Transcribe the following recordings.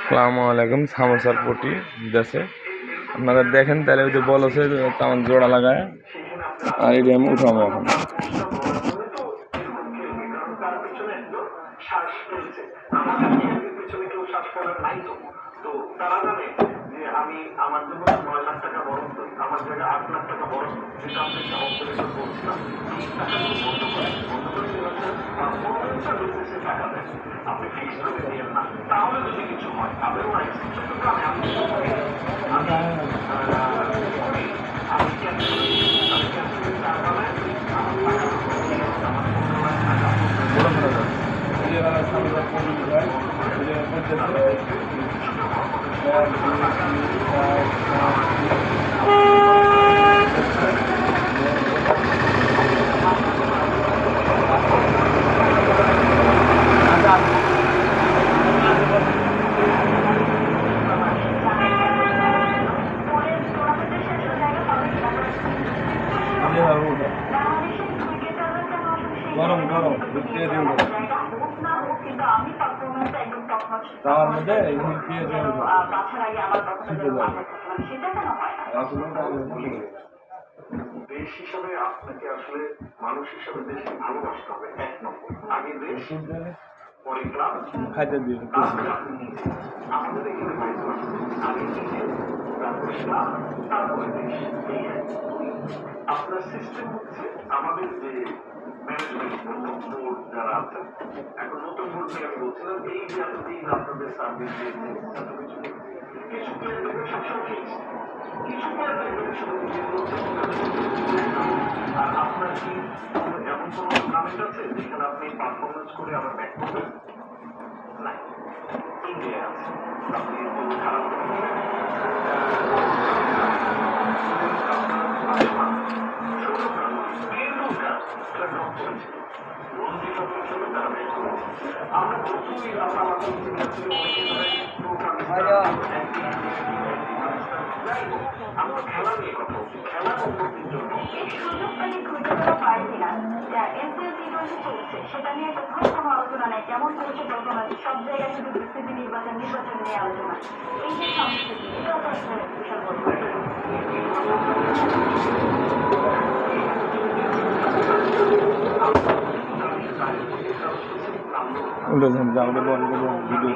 আসসালামু আলাইকুম। সামোসার পটি দেশে আপনারা দেখেন তাহলে ওই যে বল আছে তেমন জোড়া লাগায় আর এটা আমি উঠাবো এখন। আমি আমার জন্য 9 লাখ টাকা বরং আমার জায়গায় 8 লাখ টাকা বরং যেটা আপনি অপারেশন বলছিলাম এই টাকাগুলো বন্ধ করে টাকা দেন আপনি ফিক্স করে দিয়েন না তাহলে যদি কিছু হয় আদারওয়াইজ আমি ক্যান্সেল গরম গরম তার মধ্যে দেশ হিসাবে আপনাকে আসলে মানুষ হিসাবে দেশকে ভালোবাসতে হবে। এক নম্বর আগে দেশ পরে ক্লাব খাইতে দিয়ে আমাদের এখানে আগে নিজে তারপরে ক্লাব তারপরে দেশ। আপনার সিস্টেম হচ্ছে আমাদের যে ম্যানেজমেন্ট বোর্ড যারা আছেন এখন নতুন বোর্ড থেকে আমি বলছিলাম এই যে এতদিন আপনাদের সার্ভিস দিয়েছে এত কিছু কিছু সবসময় কিছু আর আপনার কি এমন কোনো টুর্নামেন্ট আছে যেখানে আপনি পারফরমেন্স করে আবার ব্যাক করবেন? নাই, ইন্ডিয়া আছে। আপনি খারাপ আমরা প্রথমেই আমরা খেলা নিয়ে কথা বলছি, খেলা উন্নতির জন্য সেটা নিয়ে কোথাও কোনো আলোচনা নেই। কেমন করেছে কল্পনা সব জায়গায় শুধু বিসিবি নির্বাচন নিয়ে আলোচনা। এই যে সংস্কৃতি এটাও তো একটা বিশাল বড় ভিডিও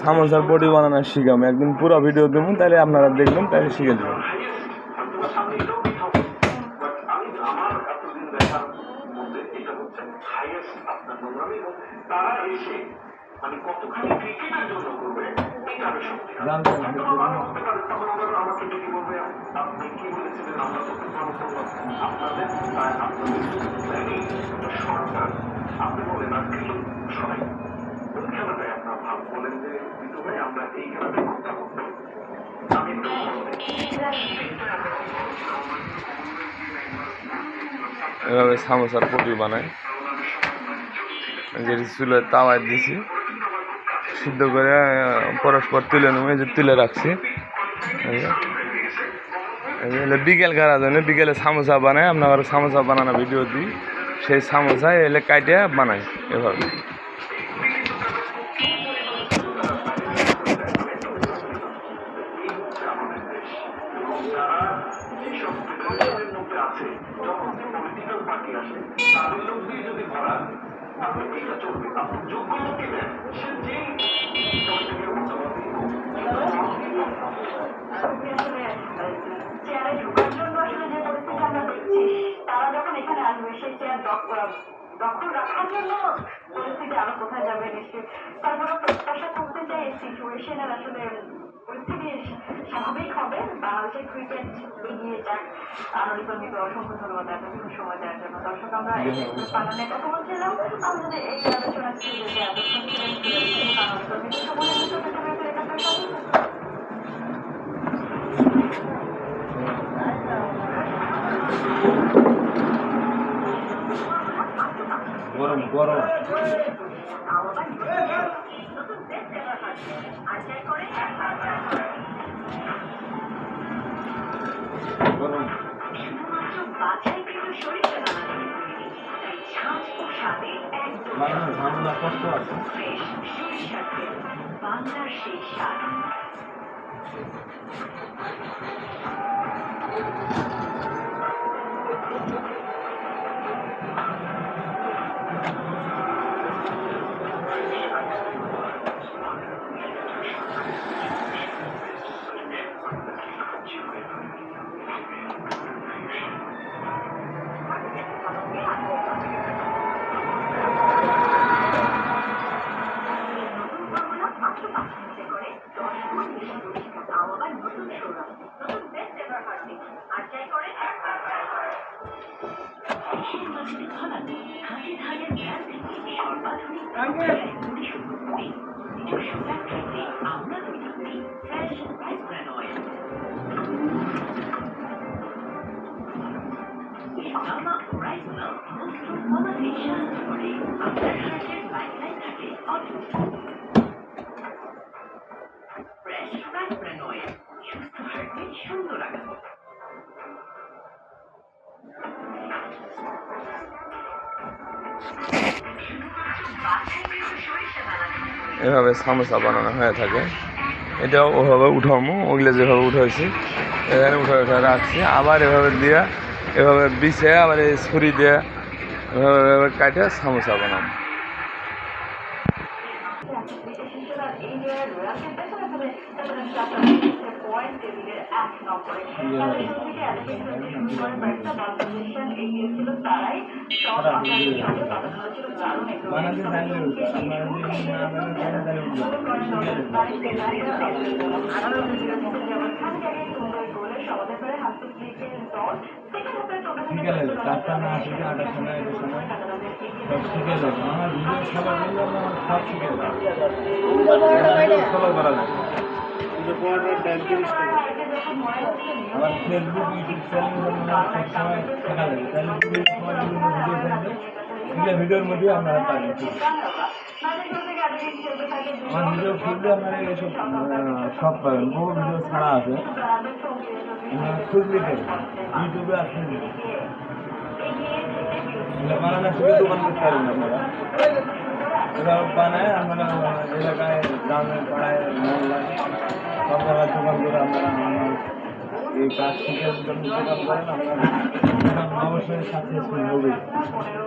সামোসার বডি বানানো শিখাম একদিন পুরো ভিডিও দেবো, তাহলে আপনারা দেখবেন, তাহলে শিখে দেবেন। মানে কতখানি ক্রিকেটের জন্য করবে এটা আমি জানতে আমাকে যদি বলবে আপনি কি বলেছিলেন আমরা তো আপনাদের সরকার আপনি বলেন আর কিছু সবাই কোন খেলাটাই আপনার ভাব বলেন যে কিন্তু ভাই আমরা এই খেলাটাই করতে করতে আমি এভাবে সামোসার পটি বানায়, যে চুলের তাওয়ায় দিছি সিদ্ধ করে পরস্পর তুলে নেবে, যে তুলে রাখছি। বিকেল খাওয়ার জন্য বিকেলে সামোসা বানায়, আপনার সামোসা বানানো ভিডিও দিই, সেই সামোসা এলে কাটে বানাই এভাবে। দখল রাখার জন্য পরিস্থিতি আরো কোথায় যাবে নিশ্চয়ই। তারপরে প্রত্যাশা করতে চাই এই সিচুয়েশনের আসলে পরিস্থিতি স্বাভাবিক হবে, বাংলাদেশের ক্রিকেট এগিয়ে যাক। আনন্দিত অসংখ্য ধন্যবাদ এতক্ষণ সময় দেওয়ার জন্য। দর্শক, আমরা পালনের কথা বলছিলাম, আমরা যদি এই আলোচনা এতক্ষণ গরম গরম সরিষা দানা থেকে তৈরি, তাই ঝাঁঝ ও স্বাদে একদম ঝামেলা কষ্ট আছে। ফ্রেশ সরিষার তেল, বাংলার সেই স্বাদ। সুন্দর আগে এভাবে সামোসা বানানো হয়ে থাকে। এটাও ওভাবে উঠামো, ওগুলো যেভাবে উঠাইছি এখানে উঠে উঠে রাখছি, আবার এভাবে দিয়ে এভাবে বিছে আবার এই ছুরি দিয়ে এভাবে কাটে সামোসা বানাবো। আমার ফেসবুক ইউটিউব চ্যানেল সবসময় থাকা লাগে, তাহলে ভিডিওর মধ্যে আপনারা পাবেন। আমার ভিডিও খুঁজলে আপনারা এসব সব পাবেন, বহু ভিডিও ছাড়া আছে, খুঁজলে পাবেন ইউটিউবে আর ফেসবুকে। বানানো শুধু দোকান করতে পারবেন আপনারা, এরা বানায় আপনারা এলাকায় গ্রামে পাড়ায় মহল্লায় সব জায়গায় দোকান করে আপনারা এই কাজ শিখে দোকান করেন, আপনারা অবশ্যই সাকসেসফুল হবে।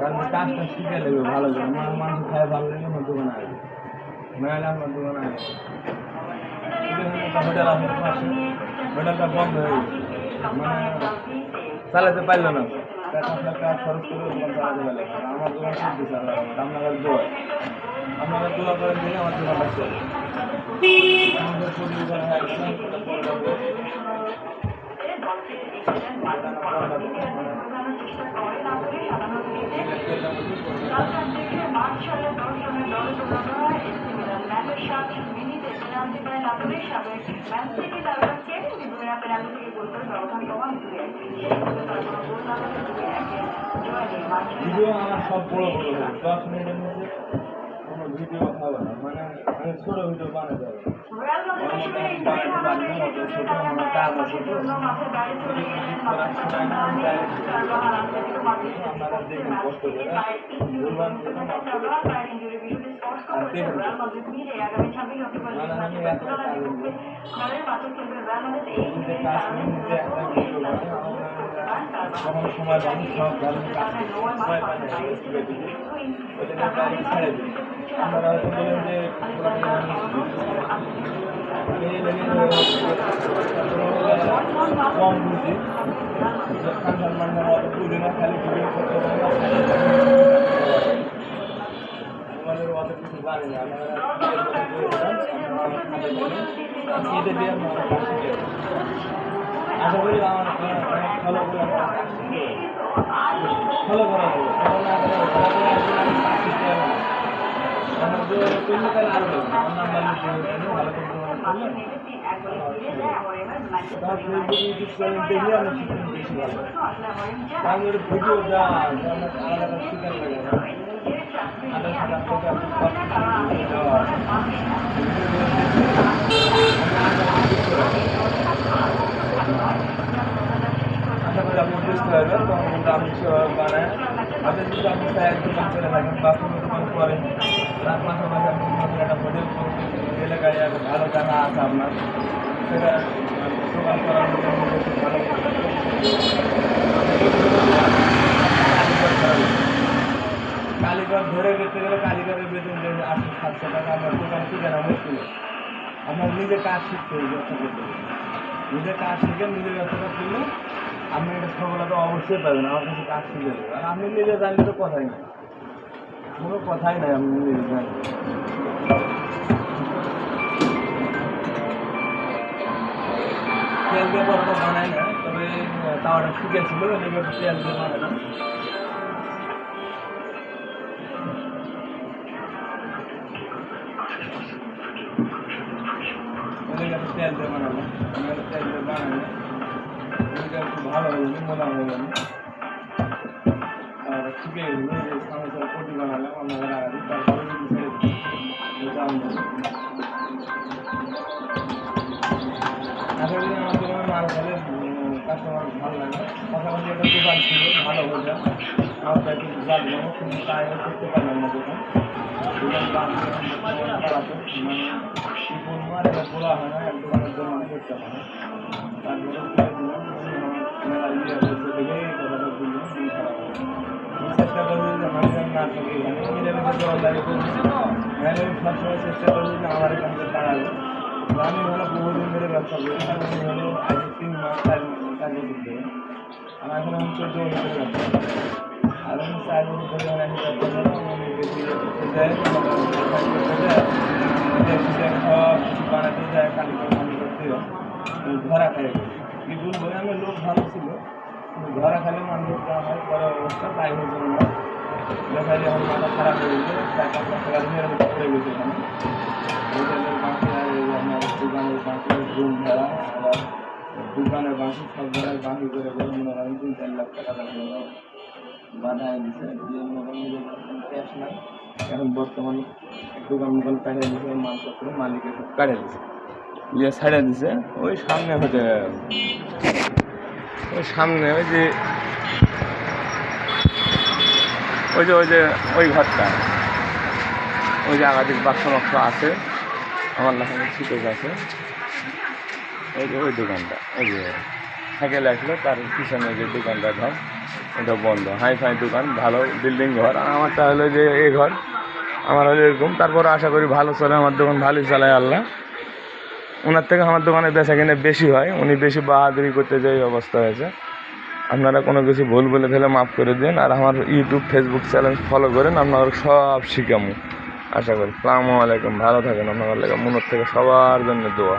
কারণ কাজটা শিখে নেবে ভালো করে, আমার মানুষ খায় ভালো লাগে আমার দোকানে আসবে, নাহলে আমার দোকানে আসবে। হোটেল আপনার পাশে, হোটেলটা বন্ধ হয়ে গেছে, মানে চালাতে পারলো না, আপনার কাজ খরচ করে দোকান চালাতে পারলে। আমার দোকান চলতেছে আপনার দোয়া, আপনারা দোয়া করেন দিলে আমার দোকানটা চলে। আমাদের শরীর করা হয় ভিডিও আমার সব বড় বড় 10 মিনিটের মধ্যে কোনো ভিডিও হবে না, মানে আমি ছোট ভিডিও বানাতে হবে। কখনো সময় পাবো সব ধরনের কাজ সময় পাই না, ছেড়ে দিই। আপনারা হয়তো বলেন যে কম বুঝি, অত বুঝি না, খালি ভিডিও করতে আমাদের অত কিছু জানি না। এদের দিয়ে আমরা আশা করি আমার ফলো করে ফলো করা হবে। আরো ভালো ফেসবুক ইউটিউব চ্যানেল দেখলে আমি শিখতে বেশি ভালো, কারণ ওর ভিডিও যা আলাদা শিখার লাগে না, আলাদা শিখার থেকে আপনি আশা করি আপনি দিতে হবে তখন কিন্তু আপনি সেভাবে বানায় আপনি যদি আপনি চায়ের দোকান করে থাকেন বা কোনো দোকান করেন তার পাশাপাশি আপনি একটা হোটেল এলাকায় একটা ভালো জায়গা আছে আপনার সেটা দোকান করার জন্য ভালো কালীঘর ধরে গেতে গেলে কালীঘরের বেতন দেবে 800-700 টাকা আপনার দোকান কি কেনা মুশকিল আপনার নিজে কাজ শিখতে হবে ব্যবসা করতে নিজে কাজ শিখে নিজের ব্যবসাটা করলে আপনি এটা সফলতা অবশ্যই পাবেন আমার কাছে কাজ শিখে দেবে আর আপনি নিজে জানলে তো কথাই নেই কোনো কথাই নাই আপনি নিজে জানেন তেল দিয়ে পরোটা বানাই না তবে তাওয়াটা শিখেছিল এদিকে তেল দিয়ে বানালাম তেল দিয়ে বানালাম তেল দিয়ে বানালাম একটু ভালো হয়ে যাবে মোলা হয়ে যাবে আর শিখে গেছিলো যে সমস্যার পটি বানালাম আমরা লাগাবি তারপরে আশা করি আমার দোকানে মাল খেলে কাস্টমার ভালো লাগে পাশাপাশি একটা দোকান ছিল ভালো হয়ে যায় আমার তাই কিন্তু জানবো কিন্তু তাই করতে পারলাম না দোকান পাড়াতে মানে কি বলবো আর এটা বলা হয় না এক দোকানের জন্য করতে হয় না তারপরে মেলা ইয়ে করতে দেখে এই কথাটা বললাম দিন খারাপ হয় চেষ্টা করছি যে মানুষের না থাকে এখানে মিলেমিশে দোকানদারি করছি নাহলে সবসময় চেষ্টা করছি যে আমার এখান থেকে দাঁড়াবে আমি হলো বহুদিন ধরে ব্যবসা করি আমি হলো আজ 3 মাস 4 বছর ধরে আর এখন আমি 14 বছর ধরে ব্যবসা করি আর আমি 4 বছর ধরে আমি ব্যবসা করলাম আমি বেশি যাই বানাতে যায় কালীঘর খালি করতে ধরা খাই কি বলবো আমি লোক ভালো ছিল ধরা খালি মানুষ দেওয়া হয় পরে অবস্থা তাই হয়েছে না দেখা যায় আমার মাথা খারাপ হয়ে গেছে 4-5 লাখ টাকা নিয়ে পড়ে গেছে এখানে হোটেলের বাকি আর আপনার দোকানের বাকি রুম ভাড়া আবার দোকানের বাকি সব জায়গায় বাকি করে করে মনে করেন 3-4 লাখ টাকা বাধায় দিছে দিয়ে মনে করেন নিজের ক্যাশ নাই এখন বর্তমানে দোকান মোকান কাটিয়ে দিছে মালপত্র মালিকের সব কাটিয়ে দিছে ইয়ে ছাড়িয়ে দিছে ওই সামনে হতে ওই সামনে ওই ঘরটা ওই যে একাধিক বাক্স আছে আমার লাগানো ছিটেজ আছে ওই দোকানটা ওই যে সাইকেল আসলো তার পিছনে যে দোকানটা ঘর ওটা বন্ধ হাই ফাই দোকান ভালো বিল্ডিং ঘর আর আমারটা হলো যে এই ঘর আমার হলো এরকম তারপরে আশা করি ভালো চলে আমার দোকান ভালোই চালায় আল্লাহ ওনার থেকে আমার দোকানে বেচা কিনে বেশি হয় উনি বেশি বাহাদুরি করতে যাই অবস্থা হয়েছে আপনারা কোনো কিছু ভুল বলে ফেলে মাফ করে দিন আর আমার ইউটিউব ফেসবুক চ্যানেল ফলো করেন আপনারা সব শিখামু আশা করি আসসালামু আলাইকুম ভালো থাকেন আপনাদের মনের থেকে সবার জন্য দোয়া